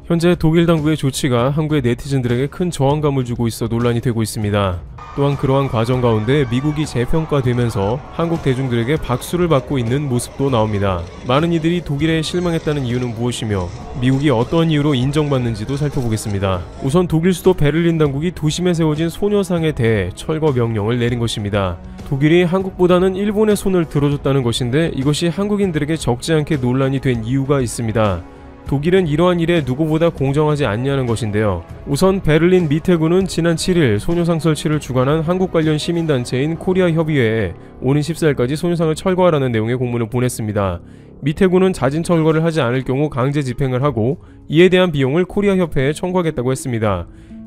현재 독일 당국의 조치가 한국의 네티즌들에게 큰 저항감을 주고 있어 논란이 되고 있습니다. 또한 그러한 과정 가운데 미국이 재평가되면서 한국 대중들에게 박수를 받고 있는 모습도 나옵니다. 많은 이들이 독일에 실망했다는 이유는 무엇이며 미국이 어떤 이유로 인정받는지도 살펴보겠습니다. 우선 독일 수도 베를린 당국이 도심에 세워진 소녀상에 대해 철거 명령을 내린 것입니다. 독일이 한국보다는 일본의 손을 들어줬다는 것인데 이것이 한국인들에게 적지 않게 논란이 된 이유가 있습니다. 독일은 이러한 일에 누구보다 공정하지 않냐는 것인데요. 우선 베를린 미테구는 지난 7일 소녀상 설치를 주관한 한국 관련 시민단체인 코리아 협의회에 오는 14일까지 소녀상을 철거하라는 내용의 공문을 보냈습니다. 미테구는 자진 철거를 하지 않을 경우 강제 집행을 하고 이에 대한 비용을 코리아 협회에 청구하겠다고 했습니다.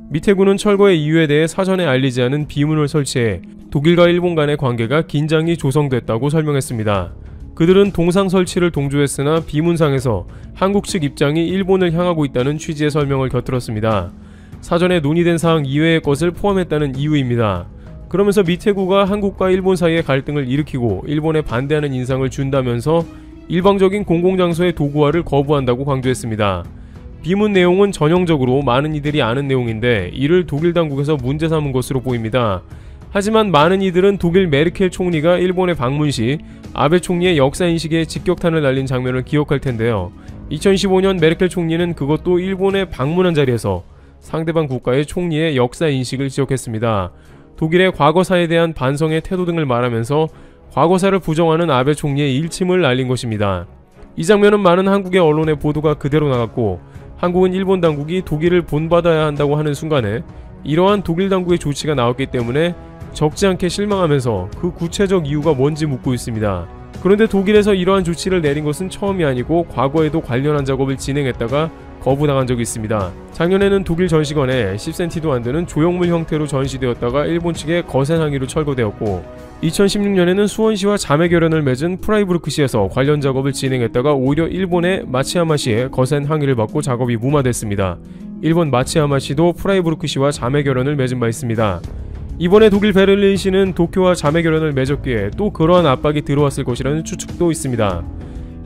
미테구는 철거의 이유에 대해 사전에 알리지 않은 비문을 설치해 독일과 일본 간의 관계가 긴장이 조성됐다고 설명했습니다. 그들은 동상 설치를 동조했으나 비문상에서 한국 측 입장이 일본을 향하고 있다는 취지의 설명을 곁들였습니다. 사전에 논의된 사항 이외의 것을 포함했다는 이유입니다. 그러면서 미테구가 한국과 일본 사이의 갈등을 일으키고 일본에 반대하는 인상을 준다면서 일방적인 공공장소의 도구화를 거부한다고 강조했습니다. 비문 내용은 전형적으로 많은 이들이 아는 내용인데 이를 독일 당국에서 문제 삼은 것으로 보입니다. 하지만 많은 이들은 독일 메르켈 총리가 일본에 방문 시 아베 총리의 역사인식에 직격탄을 날린 장면을 기억할 텐데요. 2015년 메르켈 총리는 그것도 일본에 방문한 자리에서 상대방 국가의 총리의 역사인식을 지적했습니다. 독일의 과거사에 대한 반성의 태도 등을 말하면서 과거사를 부정하는 아베 총리의 일침을 날린 것입니다. 이 장면은 많은 한국의 언론의 보도가 그대로 나갔고 한국은 일본 당국이 독일을 본받아야 한다고 하는 순간에 이러한 독일 당국의 조치가 나왔기 때문에 적지 않게 실망하면서 그 구체적 이유가 뭔지 묻고 있습니다. 그런데 독일에서 이러한 조치를 내린 것은 처음이 아니고 과거에도 관련한 작업을 진행했다가 거부당한 적이 있습니다. 작년에는 독일 전시관에 10cm도 안 되는 조형물 형태로 전시되었다가 일본 측의 거센 항의로 철거되었고 2016년에는 수원시와 자매결연을 맺은 프라이부르크시에서 관련 작업을 진행했다가 오히려 일본의 마츠야마시의 거센 항의를 받고 작업이 무마됐습니다. 일본 마츠야마시도 프라이부르크시와 자매결연을 맺은 바 있습니다. 이번에 독일 베를린시는 도쿄와 자매결연을 맺었기에 또 그러한 압박이 들어왔을 것이라는 추측도 있습니다.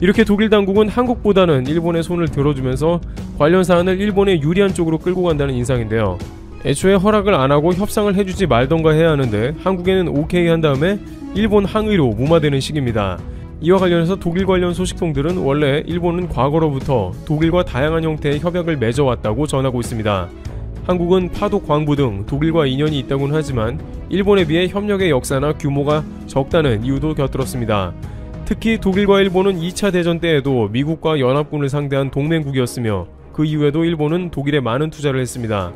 이렇게 독일 당국은 한국보다는 일본의 손을 들어주면서 관련 사안을 일본의 유리한 쪽으로 끌고 간다는 인상인데요. 애초에 허락을 안하고 협상을 해주지 말던가 해야 하는데 한국에는 오케이 한 다음에 일본 항의로 무마되는 식입니다. 이와 관련해서 독일 관련 소식통들은 원래 일본은 과거로부터 독일과 다양한 형태의 협약을 맺어왔다고 전하고 있습니다. 한국은 파독 광부 등 독일과 인연이 있다고는 하지만 일본에 비해 협력의 역사나 규모가 적다는 이유도 곁들었습니다. 특히 독일과 일본은 2차 대전 때에도 미국과 연합군을 상대한 동맹국이었으며 그 이후에도 일본은 독일에 많은 투자를 했습니다.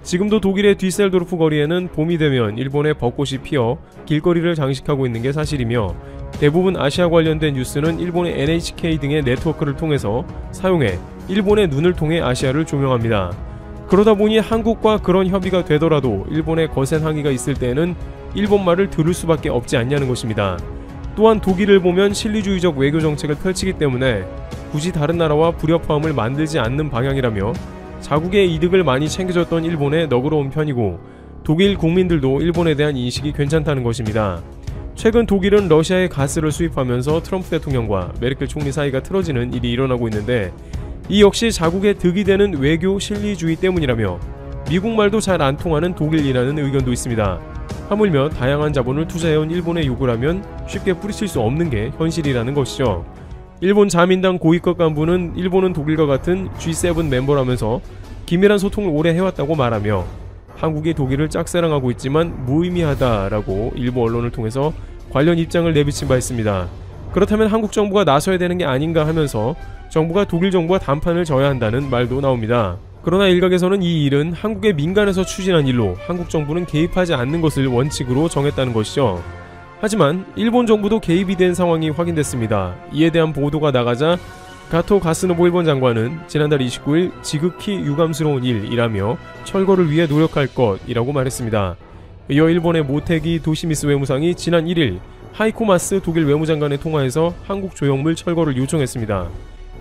지금도 독일의 뒤셀도르프 거리에는 봄이 되면 일본의 벚꽃이 피어 길거리를 장식하고 있는 게 사실이며 대부분 아시아 관련된 뉴스는 일본의 NHK 등의 네트워크를 통해서 사용해 일본의 눈을 통해 아시아를 조명합니다. 그러다 보니 한국과 그런 협의가 되더라도 일본의 거센 항의가 있을 때에는 일본말을 들을 수밖에 없지 않냐는 것입니다. 또한 독일을 보면 실리주의적 외교 정책을 펼치기 때문에 굳이 다른 나라와 불협화음을 만들지 않는 방향이라며 자국의 이득을 많이 챙겨줬던 일본에 너그러운 편이고 독일 국민들도 일본에 대한 인식이 괜찮다는 것입니다. 최근 독일은 러시아에 가스를 수입하면서 트럼프 대통령과 메르켈 총리 사이가 틀어지는 일이 일어나고 있는데 이 역시 자국의 득이 되는 외교 실리주의 때문이라며 미국말도 잘 안 통하는 독일이라는 의견도 있습니다. 하물며 다양한 자본을 투자해온 일본의 요구를 하면 쉽게 뿌리칠 수 없는 게 현실이라는 것이죠. 일본 자민당 고위급 간부는 일본은 독일과 같은 G7 멤버라면서 긴밀한 소통을 오래 해왔다고 말하며 한국이 독일을 짝사랑하고 있지만 무의미하다라고 일부 언론을 통해서 관련 입장을 내비친 바 있습니다. 그렇다면 한국 정부가 나서야 되는 게 아닌가 하면서 정부가 독일 정부와 담판을 져야 한다는 말도 나옵니다. 그러나 일각에서는 이 일은 한국의 민간에서 추진한 일로 한국 정부는 개입하지 않는 것을 원칙으로 정했다는 것이죠. 하지만 일본 정부도 개입이 된 상황이 확인됐습니다. 이에 대한 보도가 나가자 가토 가스노부 일본 장관은 지난달 29일 지극히 유감스러운 일이라며 철거를 위해 노력할 것이라고 말했습니다. 이어 일본의 모테기 도시미스 외무상이 지난 1일 하이코 마스 독일 외무장관에 통화해서 한국 조형물 철거를 요청했습니다.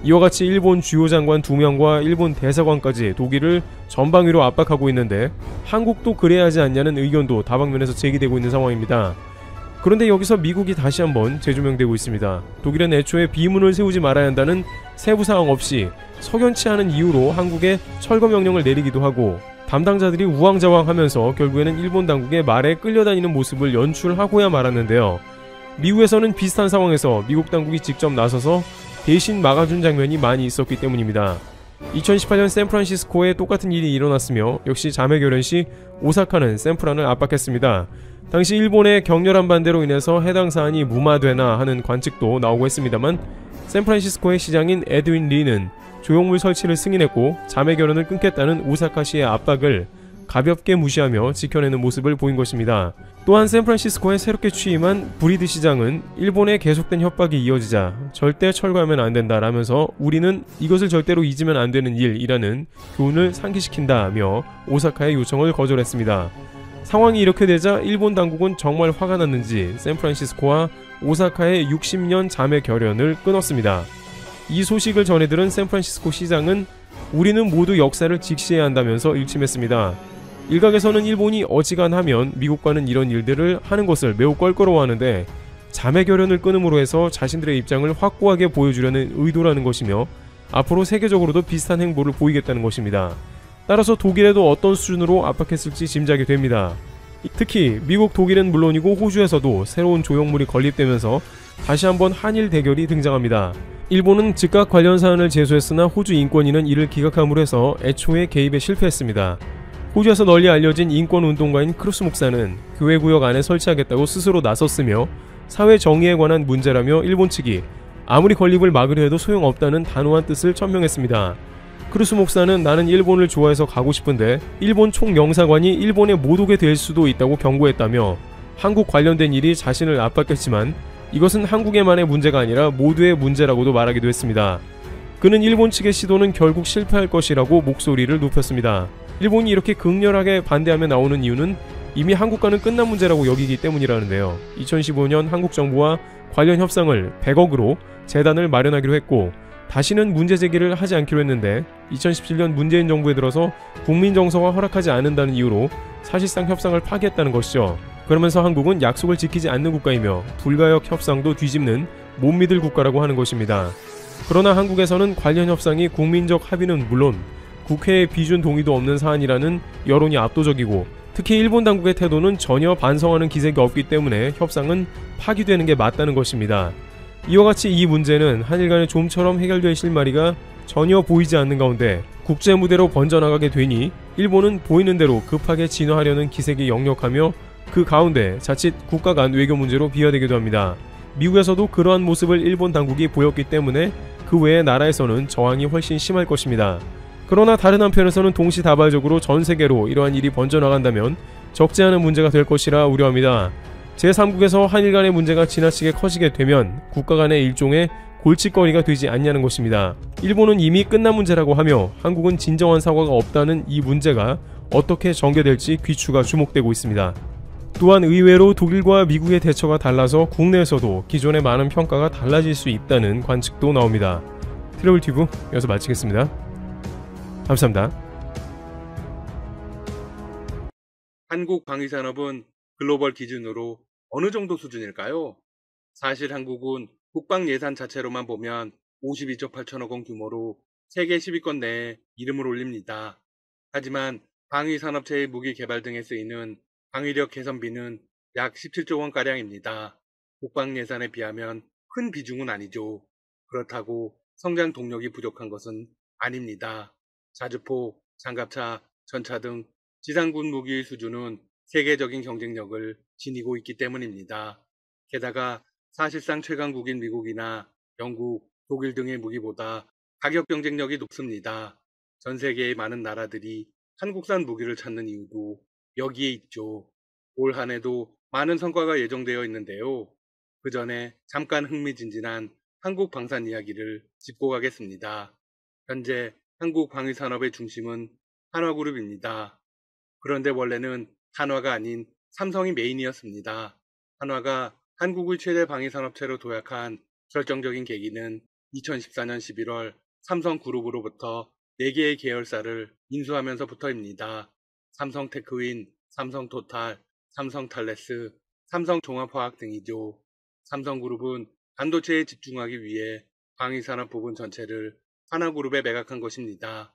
이와 같이 일본 주요 장관 2명과 일본 대사관까지 독일을 전방위로 압박하고 있는데 한국도 그래야 하지 않냐는 의견도 다방면에서 제기되고 있는 상황입니다. 그런데 여기서 미국이 다시 한번 재조명되고 있습니다. 독일은 애초에 비문을 세우지 말아야 한다는 세부 사항 없이 석연치 않은 이유로 한국에 철거 명령을 내리기도 하고, 담당자들이 우왕좌왕하면서 결국에는 일본 당국의 말에 끌려다니는 모습을 연출하고야 말았는데요. 미국에서는 비슷한 상황에서 미국 당국이 직접 나서서 대신 막아준 장면이 많이 있었기 때문입니다. 2018년 샌프란시스코에 똑같은 일이 일어났으며 역시 자매결연 시 오사카는 샌프란을 압박했습니다. 당시 일본의 격렬한 반대로 인해서 해당 사안이 무마되나 하는 관측도 나오고 했습니다만, 샌프란시스코의 시장인 에드윈 리는 조형물 설치를 승인했고 자매결연을 끊겠다는 오사카시의 압박을 가볍게 무시하며 지켜내는 모습을 보인 것입니다. 또한 샌프란시스코에 새롭게 취임한 브리드 시장은 일본의 계속된 협박이 이어지자 절대 철거하면 안 된다라면서 우리는 이것을 절대로 잊으면 안 되는 일이라는 교훈을 상기시킨다며 오사카의 요청을 거절했습니다. 상황이 이렇게 되자 일본 당국은 정말 화가 났는지 샌프란시스코와 오사카의 60년 자매 결연을 끊었습니다. 이 소식을 전해들은 샌프란시스코 시장은 우리는 모두 역사를 직시해야 한다면서 일침했습니다. 일각에서는 일본이 어지간하면 미국과는 이런 일들을 하는 것을 매우 껄끄러워하는데 자매 결연을 끊음으로 해서 자신들의 입장을 확고하게 보여주려는 의도라는 것이며 앞으로 세계적으로도 비슷한 행보를 보이겠다는 것입니다. 따라서 독일에도 어떤 수준으로 압박했을지 짐작이 됩니다. 특히 미국, 독일은 물론이고 호주에서도 새로운 조형물이 건립되면서 다시 한번 한일 대결이 등장합니다. 일본은 즉각 관련 사안을 제소했으나 호주 인권위는 이를 기각함으로 해서 애초에 개입에 실패했습니다. 호주에서 널리 알려진 인권운동가인 크루스 목사는 교회구역 안에 설치하겠다고 스스로 나섰으며 사회 정의에 관한 문제라며 일본 측이 아무리 건립을 막으려 해도 소용없다는 단호한 뜻을 천명했습니다. 크루스 목사는 나는 일본을 좋아해서 가고 싶은데 일본 총영사관이 일본에 못 오게 될 수도 있다고 경고했다며 한국 관련된 일이 자신을 압박했지만 이것은 한국에만의 문제가 아니라 모두의 문제라고도 말하기도 했습니다. 그는 일본 측의 시도는 결국 실패할 것이라고 목소리를 높였습니다. 일본이 이렇게 극렬하게 반대하며 나오는 이유는 이미 한국과는 끝난 문제라고 여기기 때문이라는데요. 2015년 한국 정부와 관련 협상을 100억으로 재단을 마련하기로 했고 다시는 문제 제기를 하지 않기로 했는데 2017년 문재인 정부에 들어서 국민 정서가 허락하지 않는다는 이유로 사실상 협상을 파기했다는 것이죠. 그러면서 한국은 약속을 지키지 않는 국가이며 불가역 협상도 뒤집는 못 믿을 국가라고 하는 것입니다. 그러나 한국에서는 관련 협상이 국민적 합의는 물론 국회의 비준 동의도 없는 사안이라는 여론이 압도적이고 특히 일본 당국의 태도는 전혀 반성하는 기색이 없기 때문에 협상은 파기되는 게 맞다는 것입니다. 이와 같이 이 문제는 한일 간의 좀처럼 해결될 실마리가 전혀 보이지 않는 가운데 국제 무대로 번져나가게 되니 일본은 보이는 대로 급하게 진화하려는 기색이 역력하며 그 가운데 자칫 국가 간 외교 문제로 비화되기도 합니다. 미국에서도 그러한 모습을 일본 당국이 보였기 때문에 그 외의 나라에서는 저항이 훨씬 심할 것입니다. 그러나 다른 한편에서는 동시다발적으로 전 세계로 이러한 일이 번져나간다면 적지 않은 문제가 될 것이라 우려합니다. 제3국에서 한일 간의 문제가 지나치게 커지게 되면 국가 간의 일종의 골칫거리가 되지 않냐는 것입니다. 일본은 이미 끝난 문제라고 하며 한국은 진정한 사과가 없다는 이 문제가 어떻게 전개될지 귀추가 주목되고 있습니다. 또한 의외로 독일과 미국의 대처가 달라서 국내에서도 기존의 많은 평가가 달라질 수 있다는 관측도 나옵니다. 트래블튜브 여기서 마치겠습니다. 감사합니다. 한국 방위산업은 글로벌 기준으로 어느 정도 수준일까요? 사실 한국은 국방 예산 자체로만 보면 52조 8천억 원 규모로 세계 10위권 내에 이름을 올립니다. 하지만 방위산업체의 무기 개발 등에 쓰이는 방위력 개선비는 약 17조 원가량입니다. 국방 예산에 비하면 큰 비중은 아니죠. 그렇다고 성장 동력이 부족한 것은 아닙니다. 자주포, 장갑차, 전차 등 지상군 무기의 수준은 세계적인 경쟁력을 지니고 있기 때문입니다. 게다가 사실상 최강국인 미국이나 영국, 독일 등의 무기보다 가격 경쟁력이 높습니다. 전 세계의 많은 나라들이 한국산 무기를 찾는 이유도 여기에 있죠. 올 한 해도 많은 성과가 예정되어 있는데요. 그 전에 잠깐 흥미진진한 한국 방산 이야기를 짚고 가겠습니다. 현재 한국 방위산업의 중심은 한화그룹입니다. 그런데 원래는 한화가 아닌 삼성이 메인이었습니다. 한화가 한국의 최대 방위산업체로 도약한 결정적인 계기는 2014년 11월 삼성그룹으로부터 4개의 계열사를 인수하면서부터입니다. 삼성테크윈, 삼성토탈, 삼성탈레스, 삼성종합화학 등이죠. 삼성그룹은 반도체에 집중하기 위해 방위산업 부분 전체를 하나그룹에 매각한 것입니다.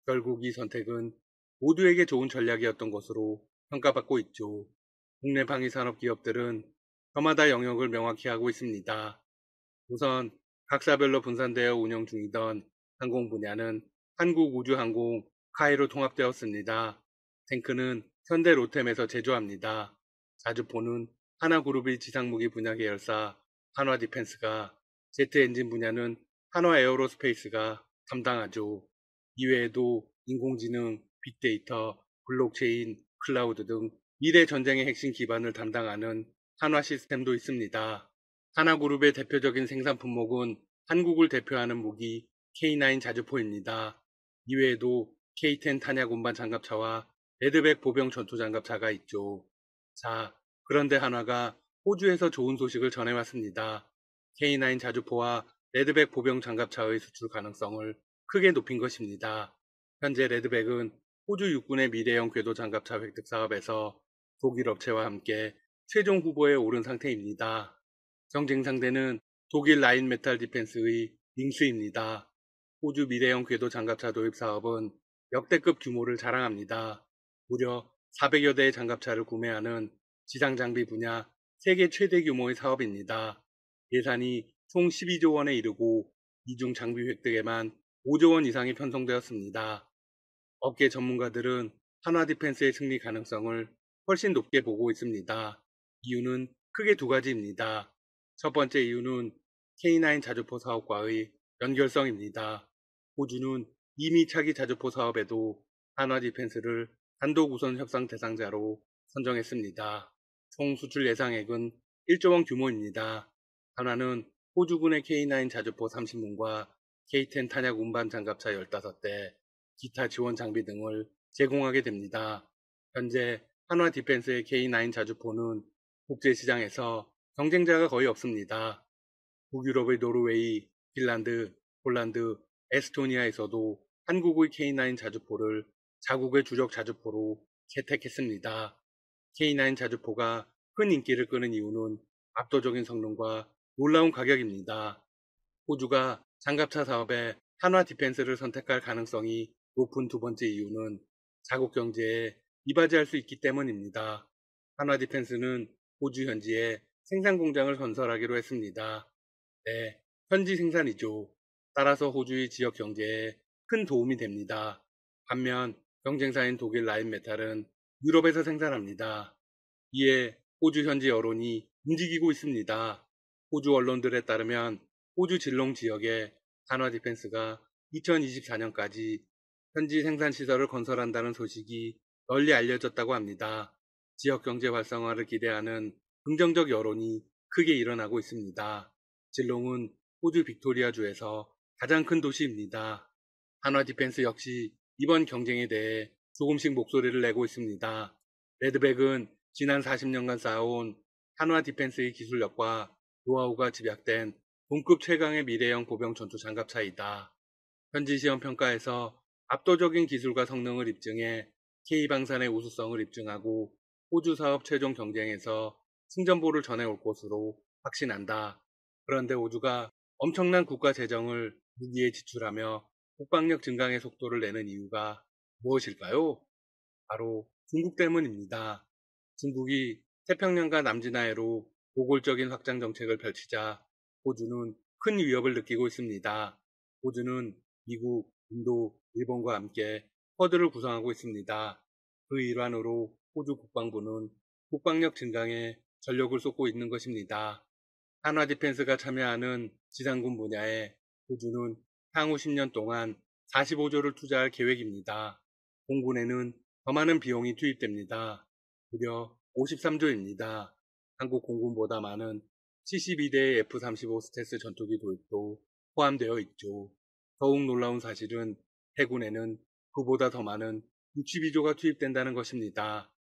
결국 이 선택은 모두에게 좋은 전략이었던 것으로 평가받고 있죠. 국내 방위산업 기업들은 저마다 영역을 명확히 하고 있습니다. 우선 각사별로 분산되어 운영 중이던 항공 분야는 한국우주항공 카이로 통합되었습니다. 탱크는 현대 로템에서 제조합니다. 자주포는 하나그룹의 지상무기 분야 계열사 한화디펜스가, 제트 엔진 분야는 한화에어로스페이스가 담당하죠. 이외에도 인공지능, 빅데이터, 블록체인, 클라우드 등 미래 전쟁의 핵심 기반을 담당하는 한화시스템도 있습니다. 하나그룹의 대표적인 생산 품목은 한국을 대표하는 무기 K9 자주포입니다. 이외에도 K10 탄약 운반 장갑차와 레드백 보병 전투 장갑차가 있죠. 자, 그런데 한화가 호주에서 좋은 소식을 전해왔습니다. K9 자주포와 레드백 보병 장갑차의 수출 가능성을 크게 높인 것입니다. 현재 레드백은 호주 육군의 미래형 궤도 장갑차 획득 사업에서 독일 업체와 함께 최종 후보에 오른 상태입니다. 경쟁 상대는 독일 라인메탈 디펜스의 링스입니다. 호주 미래형 궤도 장갑차 도입 사업은 역대급 규모를 자랑합니다. 무려 400여 대의 장갑차를 구매하는 지상 장비 분야 세계 최대 규모의 사업입니다. 예산이 총 12조 원에 이르고 이중 장비 획득에만 5조 원 이상이 편성되었습니다. 업계 전문가들은 한화 디펜스의 승리 가능성을 훨씬 높게 보고 있습니다. 이유는 크게 두 가지입니다. 첫 번째 이유는 K9 자주포 사업과의 연결성입니다. 호주는 이미 차기 자주포 사업에도 한화 디펜스를 단독 우선 협상 대상자로 선정했습니다. 총 수출 예상액은 1조 원 규모입니다. 한화는 호주군의 K9 자주포 30문과 K10 탄약 운반 장갑차 15대, 기타 지원 장비 등을 제공하게 됩니다. 현재 한화 디펜스의 K9 자주포는 국제시장에서 경쟁자가 거의 없습니다. 북유럽의 노르웨이, 핀란드, 폴란드, 에스토니아에서도 한국의 K9 자주포를 자국의 주력 자주포로 채택했습니다. K9 자주포가 큰 인기를 끄는 이유는 압도적인 성능과 놀라운 가격입니다. 호주가 장갑차 사업에 한화 디펜스를 선택할 가능성이 높은 두 번째 이유는 자국 경제에 이바지할 수 있기 때문입니다. 한화 디펜스는 호주 현지에 생산 공장을 건설하기로 했습니다. 네, 현지 생산이죠. 따라서 호주의 지역 경제에 큰 도움이 됩니다. 반면 경쟁사인 독일 라인메탈은 유럽에서 생산합니다. 이에 호주 현지 여론이 움직이고 있습니다. 호주 언론들에 따르면 호주 질롱 지역에 한화 디펜스가 2024년까지 현지 생산 시설을 건설한다는 소식이 널리 알려졌다고 합니다. 지역 경제 활성화를 기대하는 긍정적 여론이 크게 일어나고 있습니다. 질롱은 호주 빅토리아주에서 가장 큰 도시입니다. 한화 디펜스 역시 이번 경쟁에 대해 조금씩 목소리를 내고 있습니다. 레드백은 지난 40년간 쌓아온 한화 디펜스의 기술력과 노하우가 집약된 동급 최강의 미래형 보병 전투 장갑차이다. 현지 시험 평가에서 압도적인 기술과 성능을 입증해 K방산의 우수성을 입증하고 호주 사업 최종 경쟁에서 승전보를 전해올 것으로 확신한다. 그런데 호주가 엄청난 국가 재정을 무기에 지출하며 국방력 증강의 속도를 내는 이유가 무엇일까요? 바로 중국 때문입니다. 중국이 태평양과 남진해로 노골적인 확장 정책을 펼치자 호주는 큰 위협을 느끼고 있습니다. 호주는 미국, 인도, 일본과 함께 쿼드를 구성하고 있습니다. 그 일환으로 호주 국방부는 국방력 증강에 전력을 쏟고 있는 것입니다. 한화 디펜스가 참여하는 지상군 분야에 호주는 향후 10년 동안 45조를 투자할 계획입니다. 공군에는 더 많은 비용이 투입됩니다. 무려 53조입니다. 한국 공군보다 많은 72대의 F-35 스텔스 전투기 도입도 포함되어 있죠. 더욱 놀라운 사실은 해군에는 그보다 더 많은 62조가 투입된다는 것입니다.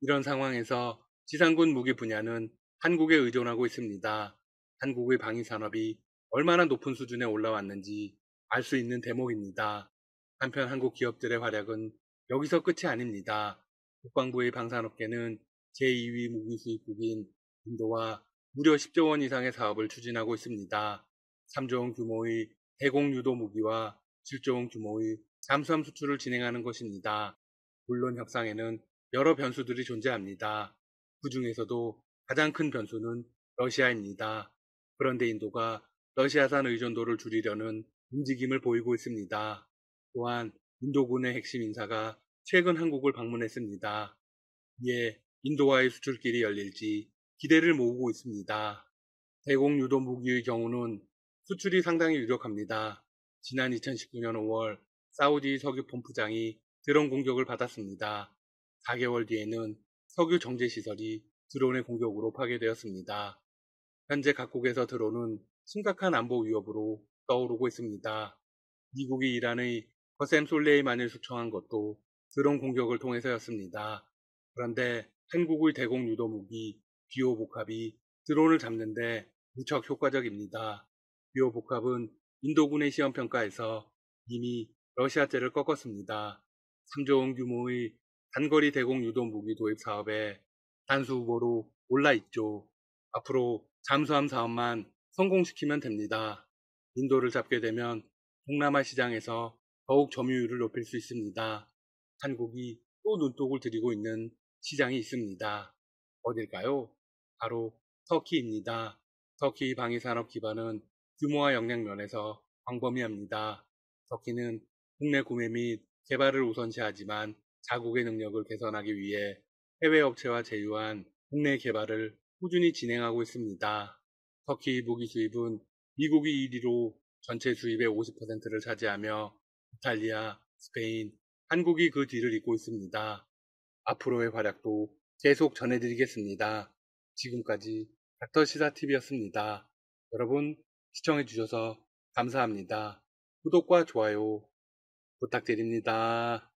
이런 상황에서 지상군 무기 분야는 한국에 의존하고 있습니다. 한국의 방위 산업이 얼마나 높은 수준에 올라왔는지 알 수 있는 대목입니다. 한편 한국 기업들의 활약은 여기서 끝이 아닙니다. 국방부의 방산업계는 제2위 무기 수입국인 인도와 무려 10조 원 이상의 사업을 추진하고 있습니다. 3조 원 규모의 대공유도 무기와 7조 원 규모의 잠수함 수출을 진행하는 것입니다. 물론 협상에는 여러 변수들이 존재합니다. 그 중에서도 가장 큰 변수는 러시아입니다. 그런데 인도가 러시아산 의존도를 줄이려는 움직임을 보이고 있습니다. 또한 인도군의 핵심 인사가 최근 한국을 방문했습니다. 이에 인도와의 수출길이 열릴지 기대를 모으고 있습니다. 대공유도 무기의 경우는 수출이 상당히 유력합니다. 지난 2019년 5월 사우디 석유 펌프장이 드론 공격을 받았습니다. 4개월 뒤에는 석유 정제 시설이 드론의 공격으로 파괴되었습니다. 현재 각국에서 드론은 심각한 안보 위협으로 떠오르고 있습니다. 미국이 이란의 거셈 솔레이만을 초청한 것도 드론 공격을 통해서였습니다. 그런데 한국의 대공 유도 무기 비오 복합이 드론을 잡는데 무척 효과적입니다. 비오 복합은 인도군의 시험 평가에서 이미 러시아제를 꺾었습니다. 3조 원 규모의 단거리 대공 유도 무기 도입 사업에 단수 후보로 올라 있죠. 앞으로 잠수함 사업만 성공시키면 됩니다. 인도를 잡게 되면 동남아 시장에서 더욱 점유율을 높일 수 있습니다. 한국이 또 눈독을 들이고 있는 시장이 있습니다. 어딜까요? 바로 터키입니다. 터키 방위산업 기반은 규모와 역량 면에서 광범위합니다. 터키는 국내 구매 및 개발을 우선시하지만 자국의 능력을 개선하기 위해 해외 업체와 제휴한 국내 개발을 꾸준히 진행하고 있습니다. 터키 무기 수입은 미국이 1위로 전체 수입의 50%를 차지하며 이탈리아, 스페인, 한국이 그 뒤를 잇고 있습니다. 앞으로의 활약도 계속 전해드리겠습니다. 지금까지 닥터시사TV였습니다. 여러분 시청해주셔서 감사합니다. 구독과 좋아요 부탁드립니다.